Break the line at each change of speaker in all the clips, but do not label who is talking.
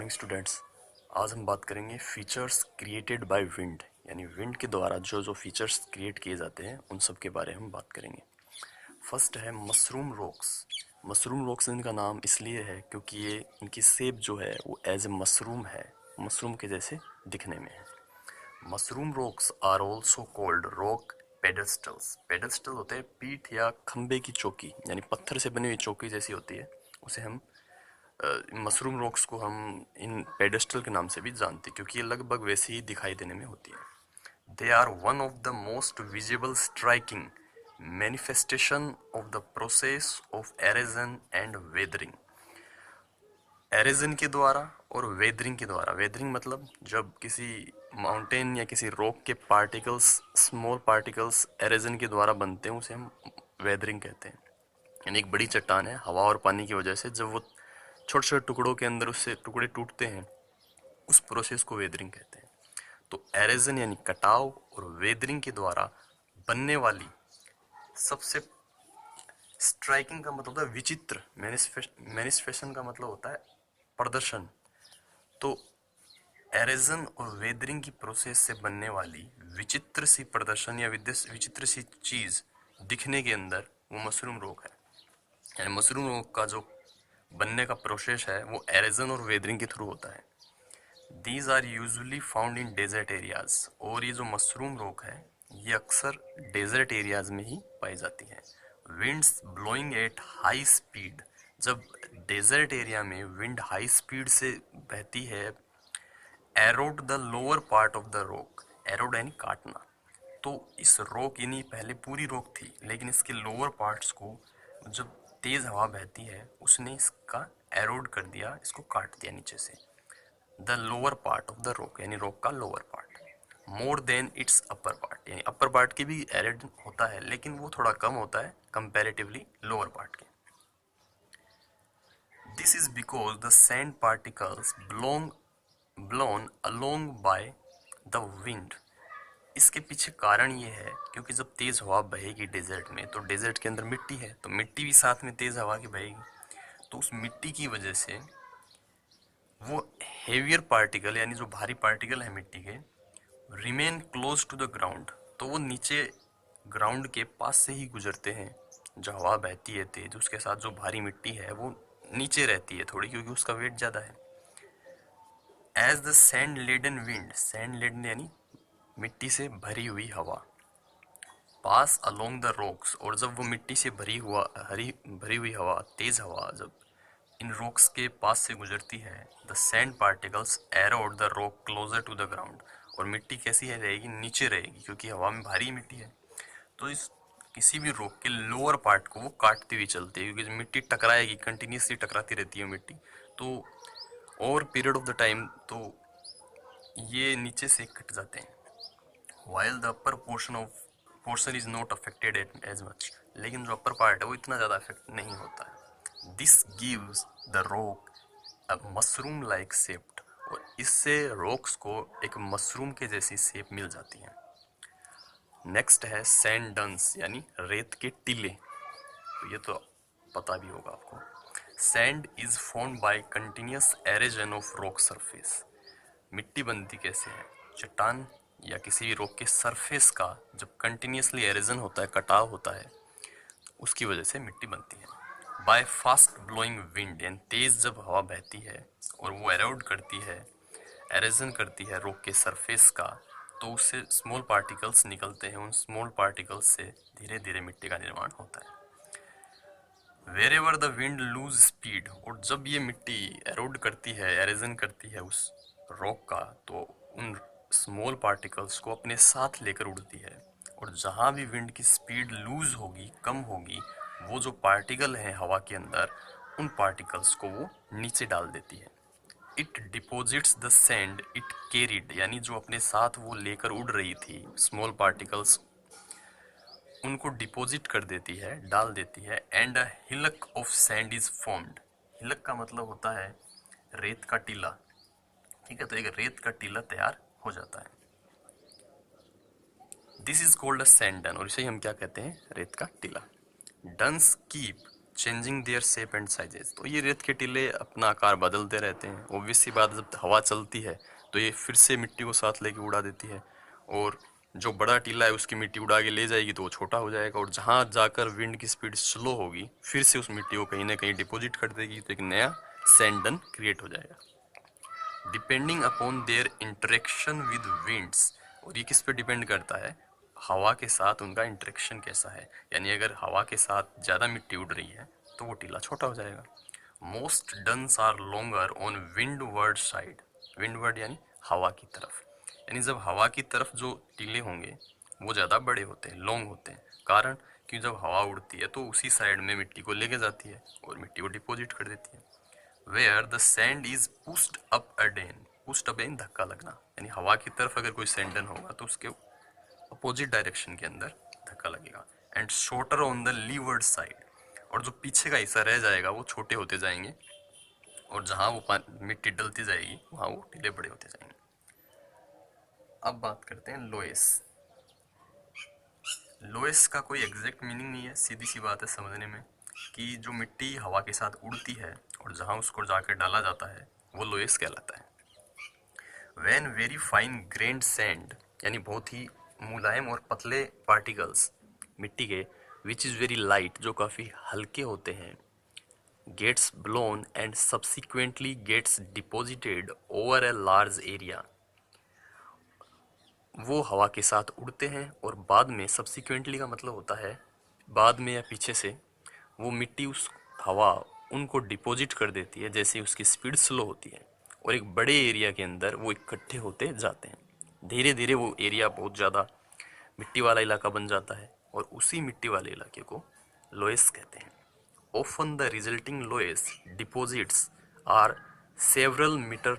Morning students. आज हम बात करेंगे फीचर्स क्रिएटेड बाय विंड, यानी विंड के द्वारा जो जो फीचर्स क्रिएट किए जाते हैं उन सब के बारे में हम बात करेंगे। फर्स्ट है मशरूम रॉक्स। मशरूम रॉक्स इनका नाम इसलिए है क्योंकि ये इनकी शेप जो है वो एज ए मशरूम है, मशरूम के जैसे दिखने में है। Mushroom rocks are also called rock pedestals. Pedestal होते हैं पीठ या खंबे की चौकी, यानी पत्थर से बनी हुई चौकी जैसी होती है, उसे हम मशरूम रॉक्स को हम इन पेडेस्टल के नाम से भी जानते हैं क्योंकि ये लगभग वैसे ही दिखाई देने में होती है। They are one of the most visible striking manifestation of the process of erosion and weathering. Erosion के द्वारा और वेदरिंग के द्वारा। वेदरिंग मतलब जब किसी माउंटेन या किसी रॉक के पार्टिकल्स, स्मॉल पार्टिकल्स एरेजन के द्वारा बनते हैं, उसे हम वेदरिंग कहते हैं। यानी एक बड़ी चट्टान है, हवा और पानी की वजह से जब वो छोटे छोटे टुकड़ों के अंदर उससे टुकड़े टूटते हैं, उस प्रोसेस को वेदरिंग कहते हैं। तो एरेजन यानी कटाव और वेदरिंग के द्वारा बनने वाली सबसे स्ट्राइकिंग का मतलब होता है विचित्र, मैनिफेस्टेशन का मतलब होता है प्रदर्शन। तो एरेजन और वेदरिंग की प्रोसेस से बनने वाली विचित्र सी प्रदर्शन या विचित्र सी चीज दिखने के अंदर वो मशरूम रॉक है। यानी मशरूम रॉक का जो बनने का प्रोसेस है वो एरेजन और वेदरिंग के थ्रू होता है। These are usually found in desert areas. और ये जो मशरूम रॉक है ये अक्सर डेजर्ट एरियाज में ही पाई जाती है। Winds blowing at high speed. जब डेजर्ट एरिया में विंड हाई स्पीड से बहती है, arrowed the lower part of the rock. Arrowed यानी काटना। तो इस रॉक यानी पहले पूरी रॉक थी, लेकिन इसके लोअर पार्ट्स को जब तेज हवा बहती है उसने इसका एरोड कर दिया, इसको काट दिया नीचे से। The lower part of the rock यानी रॉक का lower part more than it's upper part, यानी अपर पार्ट की भी एरोड होता है लेकिन वो थोड़ा कम होता है कंपैरेटिवली लोअर पार्ट के। This is because the sand particles blown along by the wind. इसके पीछे कारण ये है क्योंकि जब तेज हवा बहेगी डेजर्ट में, तो डेजर्ट के अंदर मिट्टी है, तो मिट्टी भी साथ में तेज हवा की बहेगी। तो उस मिट्टी की वजह से वो हेवियर पार्टिकल यानी जो भारी पार्टिकल है मिट्टी के, remain close to the ground. तो वो नीचे ग्राउंड के पास से ही गुजरते हैं। जो हवा बहती है तेज, उसके साथ जो भारी मिट्टी है वो नीचे रहती है थोड़ी, क्योंकि उसका वेट ज्यादा है। As the sand laden wind, sand laden यानी मिट्टी से भरी हुई हवा, पास अलोंग द रॉक्स। और जब वो मिट्टी से भरी हुई हवा, तेज हवा जब इन रॉक्स के पास से गुजरती है, the sand particles erode the rock closer to the ground. और मिट्टी कैसी है रहेगी, नीचे रहेगी क्योंकि हवा में भारी मिट्टी है। तो इस किसी भी रॉक के लोअर पार्ट को वो काटती हुई चलती है, क्योंकि मिट्टी टकराएगी, कंटिन्यूसली टकराती रहती है मिट्टी। तो over period of the time तो ये नीचे से कट जाते हैं। While the upper portion is not affected as much. लेकिन जो अपर पार्ट है वो इतना ज़्यादा अफेक्ट नहीं होता है। This gives the rock a mushroom like shape. और इससे रॉक्स को एक मशरूम के जैसी शेप मिल जाती है। नेक्स्ट है सैंड डंस यानी रेत के टीले। तो ये तो पता भी होगा आपको। Sand is formed by continuous erosion of rock surface. मिट्टी बनती कैसे है, चट्टान या किसी भी रॉक के सरफेस का जब कंटिन्यूसली एरेजन होता है, कटाव होता है, उसकी वजह से मिट्टी बनती है। बाय फास्ट ब्लोइंग विंड, यानी तेज जब हवा बहती है और वो एरोड करती है, एरेजन करती है रॉक के सरफेस का, तो उससे स्मॉल पार्टिकल्स निकलते हैं। उन स्मॉल पार्टिकल्स से धीरे धीरे मिट्टी का निर्माण होता है। Wherever the wind lose speed. और जब ये मिट्टी एरोड करती है, एरेजन करती है उस रॉक का, तो उन स्मॉल पार्टिकल्स को अपने साथ लेकर उड़ती है। और जहां भी विंड की स्पीड लूज होगी, कम होगी, वो जो पार्टिकल है हवा के अंदर, उन पार्टिकल्स को वो नीचे डाल देती है। It deposits the sand it carried, यानी जो अपने साथ वो लेकर उड़ रही थी स्मॉल पार्टिकल्स, उनको डिपॉजिट कर देती है, डाल देती है। And a hillock of sand is formed. Hillock का मतलब होता है रेत का टीला। ठीक है, तो एक रेत का टीला तैयार हो जाता है। This is called a sand dune. और इसे हम क्या कहते हैं, रेत का टीला। Dunes keep changing their shape and sizes. तो ये रेत के टीले अपना आकार बदलते रहते हैं। ऑब्वियस सी बात, जब हवा चलती है तो ये फिर से मिट्टी को साथ लेके उड़ा देती है, और जो बड़ा टीला है उसकी मिट्टी उड़ा के ले जाएगी तो वो छोटा हो जाएगा, और जहाँ जाकर विंड की स्पीड स्लो होगी फिर से उस मिट्टी को कहीं ना कहीं डिपॉजिट कर देगी, तो एक नया सैंड डन क्रिएट हो जाएगा। Depending upon their interaction with winds, और ये किस पे डिपेंड करता है, हवा के साथ उनका इंटरेक्शन कैसा है। यानी अगर हवा के साथ ज़्यादा मिट्टी उड़ रही है तो वो टीला छोटा हो जाएगा। Most dunes are longer on windward side, windward यानी हवा की तरफ, यानी जब हवा की तरफ जो टीले होंगे वो ज़्यादा बड़े होते हैं, लॉन्ग होते हैं। कारण कि जब हवा उड़ती है तो उसी साइड में मिट्टी को लेके जाती है और मिट्टी को डिपॉजिट कर देती है। Where the sand is pushed up again, pushed again धक्का लगना, यानी हवा की तरफ अगर कोई सैंडन होगा तो उसके अपोजिट डायरेक्शन के अंदर धक्का लगेगा। And shorter on the levered side, और जो पीछे का हिस्सा रह जाएगा वो छोटे होते जाएंगे, और जहाँ वो मिट्टी डलती जाएगी वहाँ वो टीले बड़े होते जाएंगे। अब बात करते हैं लोएस। लोएस का कोई एग्जैक्ट मीनिंग नहीं है, सीधी सी बात है समझने में, कि जो मिट्टी हवा के साथ उड़ती है और जहाँ उसको जाकर डाला जाता है वो लोएस कहलाता है। When very fine grand sand, यानी बहुत ही मुलायम और पतले पार्टिकल्स मिट्टी के, विच इज़ वेरी लाइट, जो काफ़ी हल्के होते हैं, gets blown and subsequently gets deposited over a large area, वो हवा के साथ उड़ते हैं और बाद में, सब्सिक्वेंटली का मतलब होता है बाद में या पीछे से, वो मिट्टी उस हवा उनको डिपॉजिट कर देती है जैसे उसकी स्पीड स्लो होती है, और एक बड़े एरिया के अंदर वो इकट्ठे होते जाते हैं। धीरे धीरे वो एरिया बहुत ज़्यादा मिट्टी वाला इलाका बन जाता है, और उसी मिट्टी वाले इलाके को लोएस कहते हैं। Often the resulting loess deposits are several metre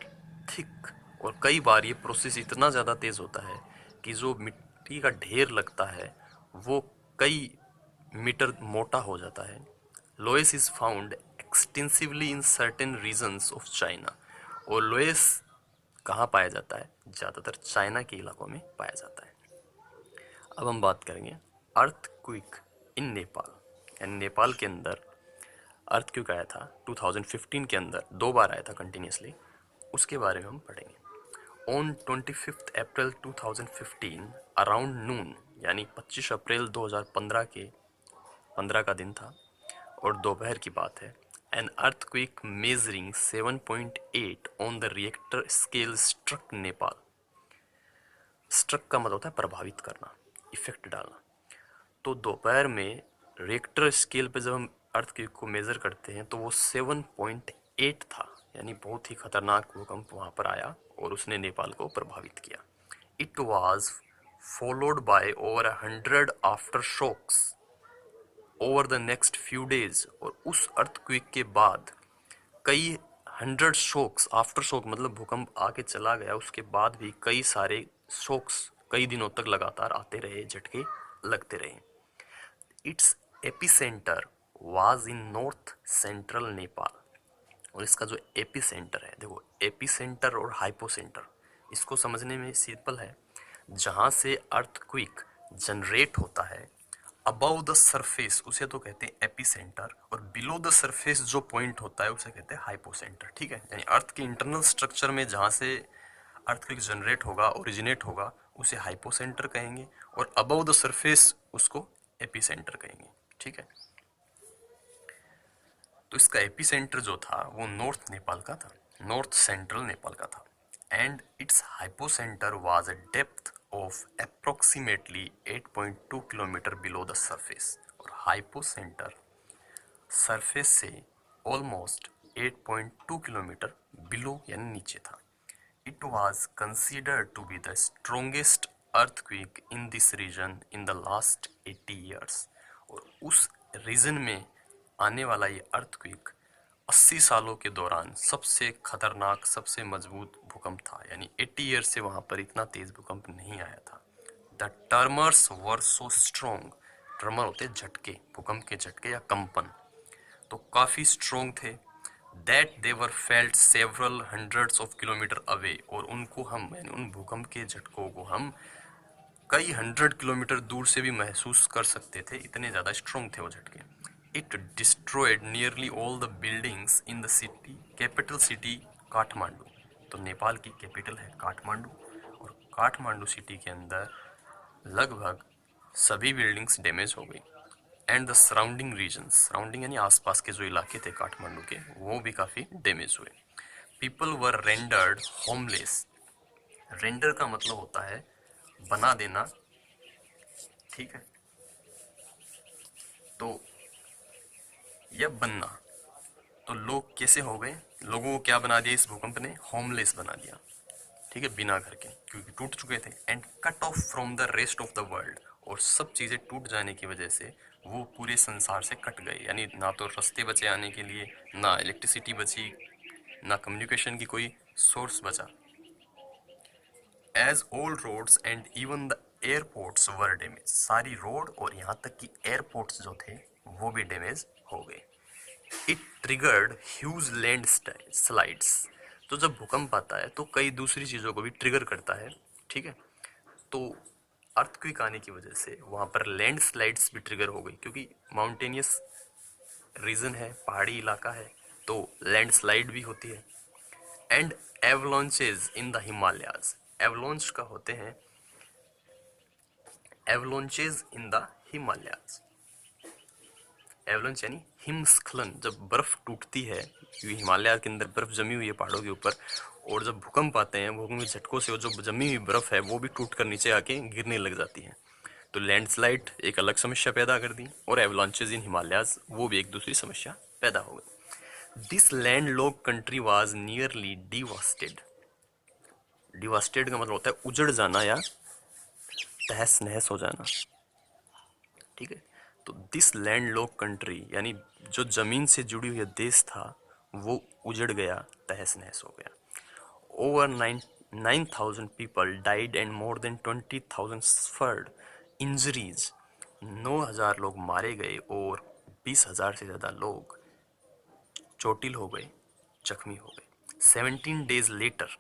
thick, और कई बार ये प्रोसेस इतना ज़्यादा तेज़ होता है कि जो मिट्टी का ढेर लगता है वो कई मीटर मोटा हो जाता है। Loess is found extensively in certain regions of China, और लोएस कहाँ पाया जाता है, ज़्यादातर चाइना के इलाकों में पाया जाता है। अब हम बात करेंगे अर्थक्वेक इन नेपाल, यानी नेपाल के अंदर अर्थक्वेक आया था 2015 के अंदर, 2 बार आया था कंटिन्यूसली, उसके बारे में हम पढ़ेंगे। ऑन 25 अप्रैल 2015 अराउंड नून, यानी 25 अप्रैल 2015 के 15 का दिन था और दोपहर की बात है, an earthquake measuring 7.8 on the Richter scale struck Nepal. Struck का मतलब होता है प्रभावित करना, इफेक्ट डालना। तो दोपहर में रिएक्टर स्केल पे जब हम अर्थक्वेक को मेज़र करते हैं तो वो 7.8 था, यानी बहुत ही खतरनाक भूकंप वहाँ पर आया और उसने नेपाल को प्रभावित किया। It was followed by over 100 aftershocks over the next few days, और उस अर्थक्वेक के बाद कई 100 शॉक्स, आफ्टर शॉक मतलब भूकंप आके चला गया उसके बाद भी कई सारे शॉक्स कई दिनों तक लगातार आते रहे, झटके लगते रहे। It's epicentre was in north central Nepal, और इसका जो एपिसेंटर है, देखो एपिसेंटर और हाइपोसेंटर, इसको समझने में सिंपल है, जहाँ से अर्थक्वेक जनरेट होता है अबव द सरफेस उसे तो कहते हैं एपिसेंटर, और बिलो द सरफेस जो पॉइंट होता है उसे कहते हैं हाइपोसेंटर। ठीक है, यानी अर्थ के इंटरनल स्ट्रक्चर में जहाँ से अर्थक्वेक जनरेट होगा, ओरिजिनेट होगा, उसे हाइपोसेंटर कहेंगे, और अबव द सरफेस उसको एपिसेंटर कहेंगे। ठीक है, तो इसका एपिसेंटर जो था वो नॉर्थ नेपाल का था, नॉर्थ सेंट्रल नेपाल का था, and its hypocentre was a depth of approximately 8.2 kilometre below the surface, और हाइपोसेंटर सरफेस से ऑलमोस्ट 8.2 किलोमीटर बिलो यानी नीचे था। It was considered to be the strongest earthquake in this region in the last 80 years, और उस reason में आने वाला ये अर्थक्वेक 80 सालों के दौरान सबसे खतरनाक, सबसे मजबूत भूकंप था, यानी 80 ईयर से वहाँ पर इतना तेज भूकंप नहीं आया था। द टर्मर्स वर सो स्ट्रोंग, ट्रमर होते झटके, भूकंप के झटके या कंपन, तो काफ़ी स्ट्रोंग थे, that they were felt several hundreds of kilometre away, और उनको हम, यानी उन भूकंप के झटकों को हम कई 100 किलोमीटर दूर से भी महसूस कर सकते थे, इतने ज़्यादा स्ट्रोंग थे वो झटके। It destroyed nearly all the buildings in the city, capital city Kathmandu. तो नेपाल की कैपिटल है काठमांडू, और काठमांडू सिटी के अंदर लगभग सभी बिल्डिंग्स डैमेज हो गई। And the surrounding reason, surrounding यानी आसपास के जो इलाके थे काठमांडू के, वो भी काफ़ी डैमेज हुए। People were rendered homeless. Render का मतलब होता है बना देना, ठीक है, तो यह बनना। तो लोग कैसे हो गए, लोगों को क्या बना दिया इस भूकंप ने, होमलेस बना दिया, ठीक है, बिना घर के, क्योंकि टूट चुके थे। And cut off from the rest of the world, और सब चीज़ें टूट जाने की वजह से वो पूरे संसार से कट गए, यानी ना तो रास्ते बचे आने के लिए, ना इलेक्ट्रिसिटी बची, ना कम्युनिकेशन की कोई सोर्स बचा। As all roads and even the airports were damage, सारी रोड और यहाँ तक कि एयरपोर्ट्स जो थे वो भी डैमेज हो गए। It triggered huge land slides, तो जब भूकंप आता है तो कई दूसरी चीज़ों को भी ट्रिगर करता है, ठीक है। तो अर्थक्वेक आने की वजह से वहाँ पर लैंड स्लाइड्स भी ट्रिगर हो गई, क्योंकि माउंटेनियस रीजन है, पहाड़ी इलाका है, तो लैंड स्लाइड भी होती है। And avalanches in the Himalayas, avalanche का होते हैं, avalanches in the Himalayas, avalanche यानी हिमस्खलन, जब बर्फ टूटती है, क्योंकि हिमालय के अंदर बर्फ जमी हुई है पहाड़ों के ऊपर, और जब भूकंप आते हैं, भूकंप के झटकों से वो जो जमी हुई बर्फ है वो भी टूट कर नीचे आके गिरने लग जाती है। तो लैंडस्लाइड एक अलग समस्या पैदा कर दी, और एवलॉन्चेज इन हिमालयाज वो भी एक दूसरी समस्या पैदा हो गई। This land lock country was nearly devastated, devastated का मतलब होता है उजड़ जाना या तहस नहस हो जाना, ठीक है। तो दिस लैंड लॉक कंट्री यानी जो जमीन से जुड़ी हुई देश था वो उजड़ गया, तहस नहस हो गया। Over 9,000 people died and more than 20,000 suffered injuries, 9,000 लोग मारे गए और 20,000 से ज़्यादा लोग चोटिल हो गए, जख्मी हो गए। 17 डेज लेटर,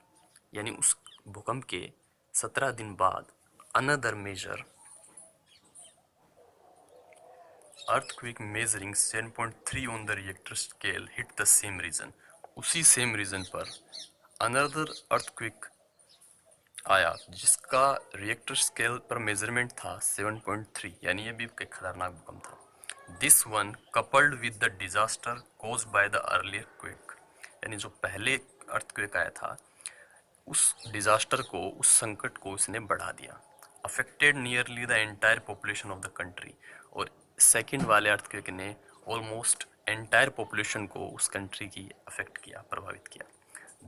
यानी उस भूकंप के 17 दिन बाद, another major earthquake measuring 7.3 on the Richter scale hit the same region, उसी सेम रीजन पर अनदर अर्थक्वेक आया जिसका रिएक्टर स्केल पर मेजरमेंट था 7.3, यानी ये भी एक खतरनाक भूकंप था। This one coupled with the disaster cause by the earlier quake, यानी जो पहले अर्थक्वेक आया था उस डिजास्टर को, उस संकट को इसने बढ़ा दिया। Affected nearly the entire population of the country, और सेकंड वाले अर्थक्वेक ने ऑलमोस्ट एंटायर पॉपुलेशन को उस कंट्री की अफेक्ट किया, प्रभावित किया।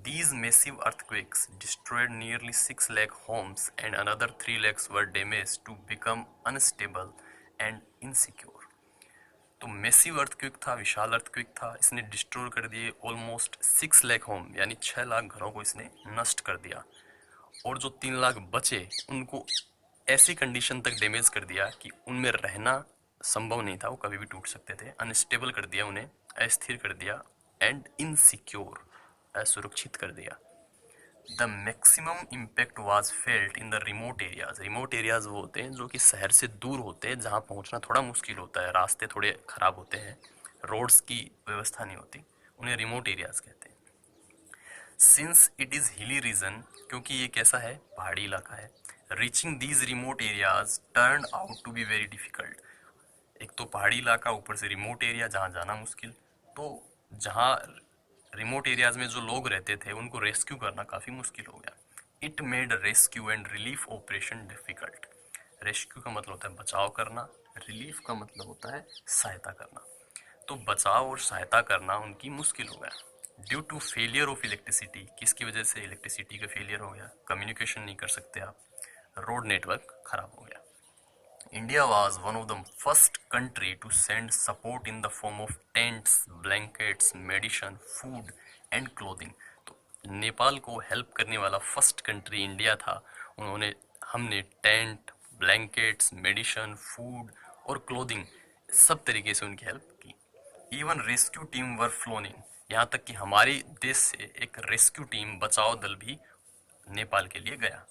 These massive earthquakes destroyed nearly 6 lakh homes and another 3 lakhs were damaged to become unstable and insecure. तो मैसिव अर्थक्वेक था, विशाल अर्थक्वेक था, इसने डिस्ट्रॉय कर दिए ऑलमोस्ट 6 लाख होम, यानी 6 लाख घरों को इसने नष्ट कर दिया, और जो 3 लाख बचे उनको ऐसी कंडीशन तक डैमेज कर दिया कि उनमें रहना संभव नहीं था, वो कभी भी टूट सकते थे। अनस्टेबल कर दिया उन्हें, अस्थिर कर दिया, एंड इनसिक्योर, असुरक्षित कर दिया। The maximum impact was felt in the remote areas, remote areas वो होते हैं जो कि शहर से दूर होते हैं, जहाँ पहुँचना थोड़ा मुश्किल होता है, रास्ते थोड़े खराब होते हैं, रोड्स की व्यवस्था नहीं होती, उन्हें रिमोट एरियाज कहते हैं। Since it is hilly region, क्योंकि ये कैसा है, पहाड़ी इलाका है, reaching these remote areas turn out to be very difficult. एक तो पहाड़ी इलाका, ऊपर से रिमोट एरिया जहाँ जाना मुश्किल, तो जहाँ रिमोट एरियाज में जो लोग रहते थे उनको रेस्क्यू करना काफ़ी मुश्किल हो गया। It made rescue and relief operation difficult, rescue का मतलब होता है बचाव करना, रिलीफ का मतलब होता है सहायता करना, तो बचाव और सहायता करना उनकी मुश्किल हो गया। Due to failure of electricity, किसकी वजह से, इलेक्ट्रिसिटी का फेलियर हो गया, कम्युनिकेशन नहीं कर सकते आप, रोड नेटवर्क खराब हो गया। India was one of the first country to send support in the form of tents, blankets, medicine, food and clothing. तो नेपाल को हेल्प करने वाला फर्स्ट कंट्री इंडिया था। उन्होंने, हमने टेंट, ब्लैंकेट्स, मेडिसिन, फूड और क्लोथिंग, सब तरीके से उनकी हेल्प की। Even rescue team were flown in, यहाँ तक कि हमारे देश से एक रेस्क्यू टीम, बचाव दल भी नेपाल के लिए गया।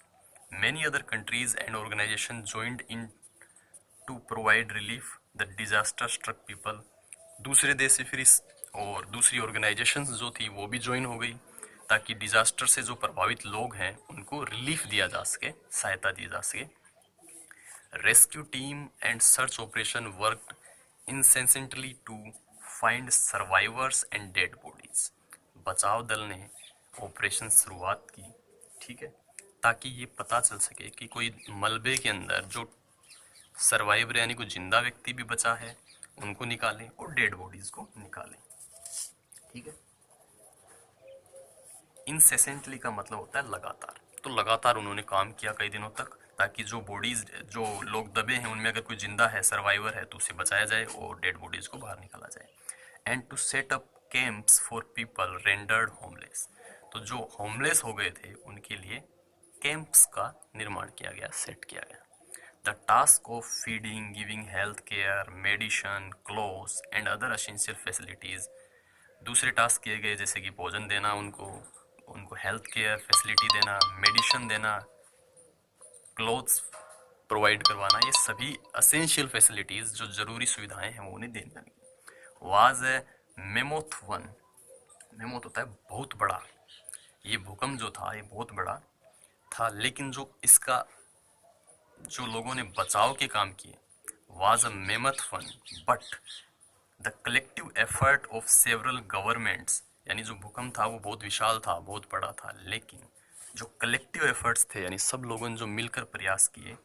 Many other countries and organizations joined in to provide relief the disaster struck people, दूसरे देश से फिर इस और दूसरी ऑर्गेनाइजेशंस जो थी वो भी ज्वाइन हो गई, ताकि डिजास्टर से जो प्रभावित लोग हैं उनको रिलीफ दिया जा सके, सहायता दी जा सके। Rescue team and search operation worked incessantly to find survivors and dead bodies. बचाव दल ने ऑपरेशन शुरुआत की, ठीक है, ताकि ये पता चल सके कि कोई मलबे के अंदर जो सर्वाइवर यानी कोई जिंदा व्यक्ति भी बचा है उनको निकालें और डेड बॉडीज को निकालें, ठीक है। इंसेसेंटली का मतलब होता है लगातार, तो लगातार उन्होंने काम किया कई दिनों तक, ताकि जो बॉडीज, जो लोग दबे हैं उनमें अगर कोई जिंदा है, सर्वाइवर है, तो उसे बचाया जाए और डेड बॉडीज को बाहर निकाला जाए। And to set up camps for people rendered homeless, तो जो होमलेस हो गए थे उनके लिए कैंप्स का निर्माण किया गया, सेट किया गया। The task of feeding, giving health care, medicine, clothes and other essential facilities, दूसरे टास्क किए गए जैसे कि भोजन देना उनको, उनको हेल्थ केयर फैसिलिटी देना, मेडिसिन देना, क्लोथ्स प्रोवाइड करवाना, ये सभी असेंशियल फैसिलिटीज जो जरूरी सुविधाएं हैं वो उन्हें देनी। Was a mammoth one, mammoth होता है बहुत बड़ा, ये भूकंप जो था ये बहुत बड़ा था, लेकिन जो इसका जो लोगों ने बचाव के काम किए was a mammoth one, but the collective effort of several governments, यानी जो भूकंप था वो बहुत विशाल था, बहुत बड़ा था, लेकिन जो कलेक्टिव एफर्ट्स थे यानी सब लोगों ने जो मिलकर प्रयास किए,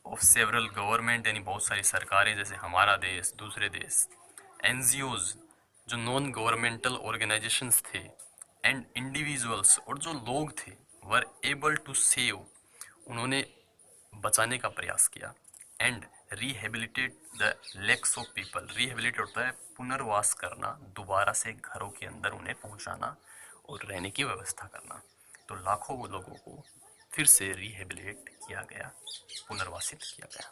ऑफ सेवरल गवर्नमेंट यानी बहुत सारी सरकारें जैसे हमारा देश, दूसरे देश, एनजीओज जो नॉन गवर्नमेंटल ऑर्गेनाइजेशंस थे, एंड इंडिविजुअल्स और जो लोग थे, वर एबल टू सेव, उन्होंने बचाने का प्रयास किया। And rehabilitate the lakhs of people, rehabilitate होता है पुनर्वास करना, दोबारा से घरों के अंदर उन्हें पहुंचाना और रहने की व्यवस्था करना। तो लाखों लोगों को फिर से रिहेबिलिटेट किया गया, पुनर्वासित किया गया।